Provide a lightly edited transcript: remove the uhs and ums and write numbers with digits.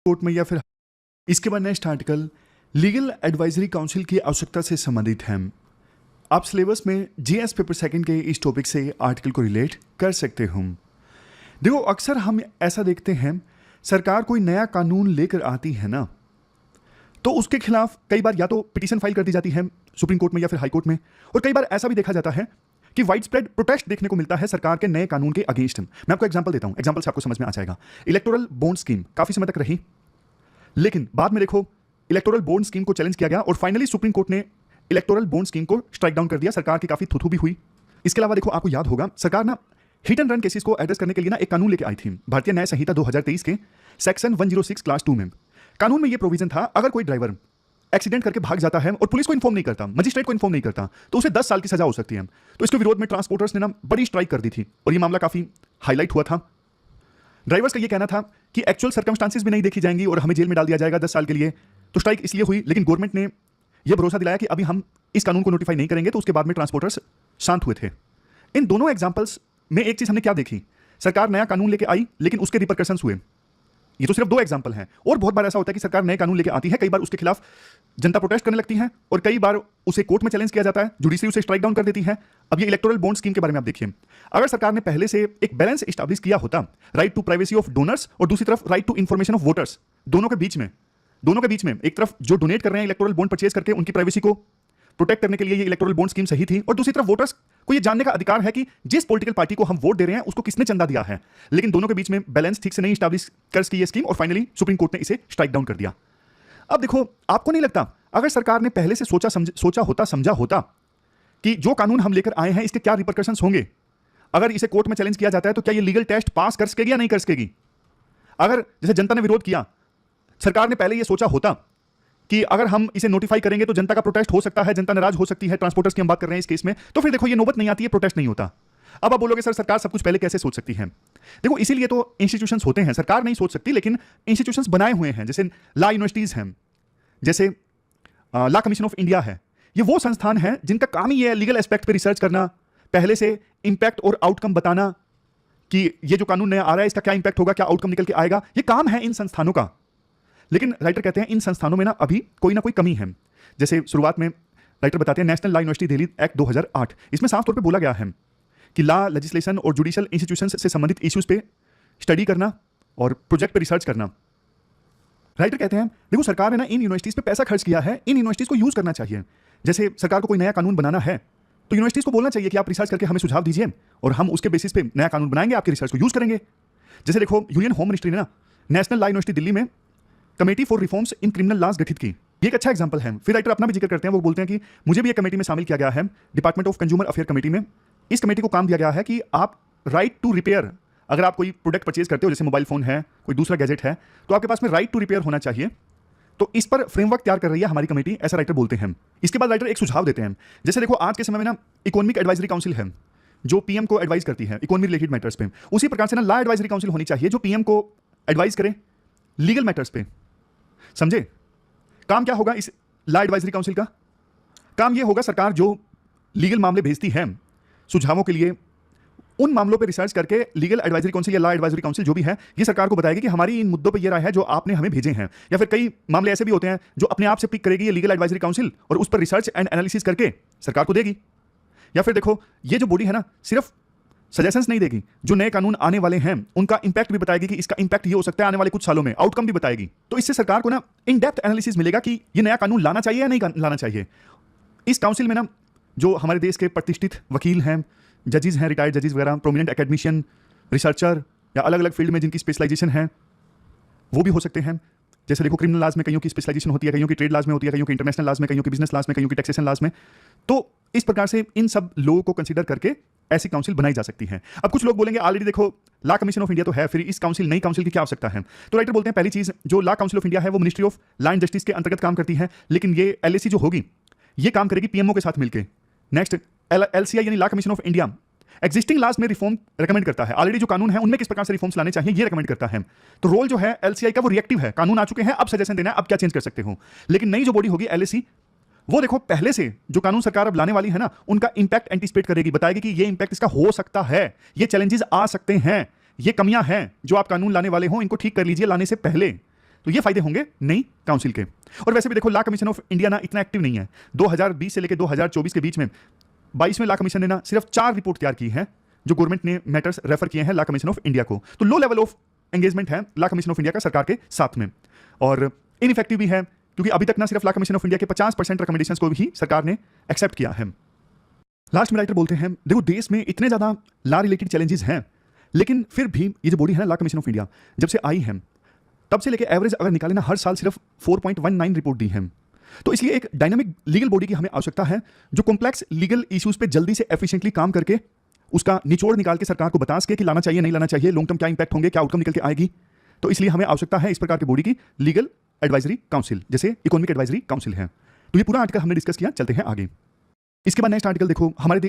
Court में या फिर इसके बाद next article legal advisory council की आवश्यकता से संबंधित है। आप सिलेबस में जीएस पेपर सेकंड के इस टॉपिक से आर्टिकल को रिलेट कर सकते हो। देखो, अक्सर हम ऐसा देखते हैं, सरकार कोई नया कानून लेकर आती है ना, तो उसके खिलाफ कई बार या तो पिटीशन फाइल कर दी जाती है सुप्रीम कोर्ट में या फिर हाई कोर्ट में, और कई बार ऐसा भी देखा जाता है कि वाइड स्प्रेड प्रोटेस्ट देखने को मिलता है सरकार के नए कानून के अगेंस्ट। मैं आपको एग्जांपल देता हूं, एग्जांपल से आपको समझ में आ जाएगा। इलेक्टोरल बॉन्ड स्कीम काफी समय तक रही, लेकिन बाद में देखो इलेक्टोरल बॉन्ड स्कीम को चैलेंज किया गया और फाइनली सुप्रीम कोर्ट ने इलेक्टोरल बॉन्ड स्कीम को स्ट्राइक डाउन कर दिया। सरकार की काफी थुथु भी हुई। इसके अलावा देखो, आपको याद होगा, सरकार ना हिट एंड रन केसेस को एड्रेस करने के लिए ना एक कानून लेके आई थी। भारतीय न्याय संहिता 2023 के सेक्शन 106 क्लास 2 में कानून में यह प्रोविजन था, अगर कोई ड्राइवर एक्सीडेंट करके भाग जाता है और पुलिस को इन्फॉर्म नहीं करता, मजिस्ट्रेट को इन्फॉर्म नहीं करता, तो उसे 10 साल की सजा हो सकती है। तो इसके विरोध में ट्रांसपोर्टर्स ने ना बड़ी स्ट्राइक कर दी थी और यह मामला काफी हाईलाइट हुआ था। ड्राइवर्स का यह कहना था कि एक्चुअल सर्कमस्टांसेस भी नहीं देखी जाएंगी और हमें जेल में डाल दिया जाएगा 10 साल के लिए। तो स्ट्राइक इसलिए हुई, लेकिन गवर्नमेंट ने यह भरोसा दिलाया कि अभी हम इस कानून को नोटिफाई नहीं करेंगे। तो उसके बाद में ट्रांसपोर्टर्स शांत हुए थे। इन दोनों एग्जाम्पल्स में एक चीज हमने क्या देखी, सरकार नया कानून लेके आई लेकिन उसके रिपरकशंस हुए। ये तो सिर्फ 2 एग्जांपल हैं, और बहुत बार ऐसा होता है कि सरकार नए कानून लेके आती है, कई बार उसके खिलाफ जनता प्रोटेस्ट करने लगती है और कई बार उसे कोर्ट में चैलेंज किया जाता है, जुडिशरी उसे स्ट्राइक डाउन कर देती है। अब ये इलेक्टोरल बॉन्ड स्कीम के बारे में आप देखिए, अगर सरकार ने पहले से एक बैलेंस एस्टैब्लिश किया होता, right to privacy of donors और दूसरी तरफ right to information of voters, दोनों के बीच में एक तरफ जो डोनेट कर रहे हैं इलेक्टोरल बॉन्ड परचेज करके उनकी प्राइवेसी को प्रोटेक्ट करने के लिए ये इलेक्टोरल बॉन्ड स्कीम सही थी, और दूसरी तरफ वोटर्स को ये जानने का अधिकार है कि जिस पॉलिटिकल पार्टी को हम वोट दे रहे हैं उसको किसने चंदा दिया है। लेकिन दोनों के बीच में बैलेंस ठीक से नहीं स्टैब्लिश कर सकी ये स्कीम और फाइनली सुप्रीम कोर्ट ने इसे स्ट्राइक डाउन कर दिया। अब देखो, आपको नहीं लगता अगर सरकार ने पहले से समझा होता कि जो कानून हम लेकर आए हैं इसके क्या रिपरकशंस होंगे, अगर इसे कोर्ट में चैलेंज किया जाता है तो क्या ये लीगल टेस्ट पास कर सकेगी या नहीं कर सकेगी? अगर जैसे जनता ने विरोध किया, सरकार ने पहले यह सोचा होता कि अगर हम इसे नोटिफाई करेंगे तो जनता का प्रोटेस्ट हो सकता है, जनता नाराज हो सकती है, ट्रांसपोर्टर्स की हम बात कर रहे हैं इस केस में, तो फिर देखो ये नौबत नहीं आती है, प्रोटेस्ट नहीं होता। अब आप बोलोगे सर सरकार सब कुछ पहले कैसे सोच सकती है? देखो, इसीलिए तो इंस्टीट्यूशंस होते हैं, सरकार नहीं सोच सकती लेकिन इंस्टीट्यूशंस बनाए हुए हैं। जैसे लॉ यूनिवर्सिटीज हैं, जैसे लॉ कमीशन ऑफ इंडिया है। ये वो संस्थान है जिनका काम ही है लीगल एस्पेक्ट पे रिसर्च करना, पहले से इंपैक्ट और आउटकम बताना कि ये जो कानून नया आ रहा है इसका क्या इंपैक्ट होगा, क्या आउटकम निकल के आएगा। ये काम है इन संस्थानों का। लेकिन राइटर कहते हैं इन संस्थानों में ना अभी कोई ना कोई कमी है। जैसे शुरुआत में राइटर बताते हैं national law university Delhi act 2008, इसमें साफ तौर पे बोला गया है कि लॉ लेजिस्लेशन और जुडिशियल इंस्टीट्यूशंस से संबंधित इश्यूज पे स्टडी करना और प्रोजेक्ट पे रिसर्च करना। राइटर कहते हैं देखो, सरकार ने ना इन यूनिवर्सिटीज पे पैसा खर्च किया है, इन यूनिवर्सिटीज को यूज करना चाहिए। जैसे सरकार को कोई नया कानून बनाना है तो यूनिवर्सिटीज को बोलना चाहिए कि आप रिसर्च करके हमें सुझाव दीजिए और हम उसके बेसिस पे नया कानून बनाएंगे, आपकी रिसर्च को यूज करेंगे। जैसे देखो, यूनियन होम मिनिस्ट्री ने ना नेशनल लॉ यूनिवर्सिटी दिल्ली में committee for reforms in criminal laws गठित की। ये एक अच्छा एग्जांपल है। फिर राइटर अपना भी जिक्र करते हैं, वो बोलते हैं कि मुझे भी एक कमेटी में शामिल किया गया है, department of consumer affair committee में। इस कमेटी को काम दिया गया है कि आप राइट टू रिपेयर, अगर आप कोई प्रोडक्ट परचेज करते हो, जैसे मोबाइल फोन है, कोई दूसरा गैजेट है, तो आपके पास में राइट टू रिपेयर होना चाहिए। तो इस पर फ्रेमवर्क तैयार कर रही है हमारी कमेटी, ऐसा राइटर बोलते हैं। इसके बाद राइटर एक सुझाव देते हैं, जैसे देखो आज के समय में ना इकोनॉमिक एडवाइजरी काउंसिल है जो पीएम को एडवाइस करती है इकोनॉमी रिलेटेड मैटर्स पे। उसी प्रकार से ना लॉ एडवाइजरी काउंसिल होनी चाहिए जो पीएम को एडवाइस करे लीगल मैटर्स पे। समझे? काम क्या होगा इस लॉ एडवाइजरी काउंसिल का? काम यह होगा, सरकार जो लीगल मामले भेजती है सुझावों के लिए, उन मामलों पे रिसर्च करके लीगल एडवाइजरी काउंसिल या लॉ एडवाइजरी काउंसिल जो भी है, ये सरकार को बताएगी कि हमारी इन मुद्दों पे ये राय है जो आपने हमें भेजे हैं। या फिर कई मामले ऐसे भी होते हैं जो अपने आप से पिक करेगी ये लीगल एडवाइजरी काउंसिल और उस पर रिसर्च एंड एनालिसिस करके सरकार को देगी। या फिर देखो, ये जो बॉडी है ना, सिर्फ सजेशंस नहीं देगी, जो नए कानून आने वाले हैं उनका इंपैक्ट भी बताएगी कि इसका इंपैक्ट ये हो सकता है आने वाले कुछ सालों में, आउटकम भी बताएगी। तो इससे सरकार को ना इन डेप्थ एनालिसिस मिलेगा कि ये नया कानून लाना चाहिए या नहीं लाना चाहिए। इस काउंसिल में ना जो हमारे देश के प्रतिष्ठित वकील हैं, जजेस हैं, रिटायर्ड जजेस वगैरह, प्रोमिनेंट एकेडमिशियन, रिसर्चर या अलग अलग फील्ड में जिनकी स्पेशलाइजेशन है वो भी हो सकते हैं। जैसे देखो, क्रिमिनल लॉज में कईयों की स्पेशलाइजेशन होती है, कईयों की ट्रेड लॉज में होती है, कईयों की इंटरनेशनल लॉज में, कईयों की बिजनेस लॉज में, कईयों की टैक्सेशन लॉज में। तो इस प्रकार से इन सब लोगों को कंसीडर करके ऐसी काउंसिल बनाई जा सकती है। अब कुछ लोग बोलेंगे ऑलरेडी देखो लॉ कमीशन ऑफ इंडिया तो है, फिर इस काउंसिल नई काउंसिल की क्या आवश्यकता है? तो राइटर बोलते हैं पहली चीज, जो लॉ काउंसिल ऑफ इंडिया है वो ministry of law and justice के अंतर्गत काम करती है, लेकिन ये एलएसी जो होगी ये काम करेगी पीएमओ के साथ मिलकर। नेक्स्ट, एलसीआई यानी law commission of India existing laws में रिफॉर्म रेकमेंड करता है, ऑलरेडी जो कानून है उनमें किस प्रकार से रिफॉर्म्स लाने चाहिए ये रेकमेंड करता है। तो रोल जो है एलसीआई का वो रिएक्टिव है, कानून आ चुके हैं अब सजेशन देना है, अब क्या चेंज कर सकते हो। लेकिन नई जो बॉडी होगी एलएसी, वो देखो पहले से जो कानून सरकार अब लाने वाली है ना उनका इंपैक्ट एंटिसिपेट करेगी, बताएगी कि ये इंपैक्ट इसका हो सकता है, ये चैलेंजेस आ सकते हैं, ये कमियां हैं जो आप कानून लाने वाले हो इनको ठीक कर लीजिए लाने से पहले। तो ये फायदे होंगे नई काउंसिल के। और वैसे भी देखो, लॉ कमीशन ऑफ इंडिया ना इतना एक्टिव नहीं है। 2020 से लेकर 2024 के बीच में 22वें लॉ कमीशन ने ना सिर्फ 4 रिपोर्ट तैयार की है जो गवर्नमेंट ने मैटर्स रेफर किए हैं लॉ कमीशन ऑफ इंडिया को। तो लो लेवल ऑफ एंगेजमेंट है लॉ कमीशन ऑफ इंडिया का सरकार के साथ में, और इनइफेक्टिव भी है क्योंकि अभी तक ना सिर्फ लॉ कमीशन ऑफ इंडिया के 50% रिकमेंडेशंस को भी सरकार ने एक्सेप्ट किया है। लास्ट में राइटर बोलते हैं, देखो देश में इतने ज्यादा लॉ रिलेटेड चैलेंजेस हैं, लेकिन फिर भी ये जो बॉडी है ना लॉ कमीशन ऑफ इंडिया, जब से आई है तब से लेकर एवरेज अगर निकाले ना हर साल सिर्फ 4.19 रिपोर्ट दी है। तो इसलिए एक डायनामिक लीगल बॉडी की हमें आवश्यकता है जो कॉम्प्लेक्स लीगल इश्यूज पे जल्दी से एफिशिएंटली काम करके उसका निचोड़ निकाल के सरकार को बता सके कि लाना चाहिए नहीं लाना चाहिए, लॉन्ग टर्म क्या इंपैक्ट होंगे, क्या आउटकम निकल के आएगी। तो इसलिए हमें आवश्यकता है इस प्रकार की बॉडी की, लीगल एडवाइजरी काउंसिल, जैसे इकोनॉमिक एडवाइजरी काउंसिल है। तो ये पूरा आर्टिकल हमने डिस्कस किया, चलते हैं आगे। इसके बाद नेक्स्ट आर्टिकल देखो, हमारे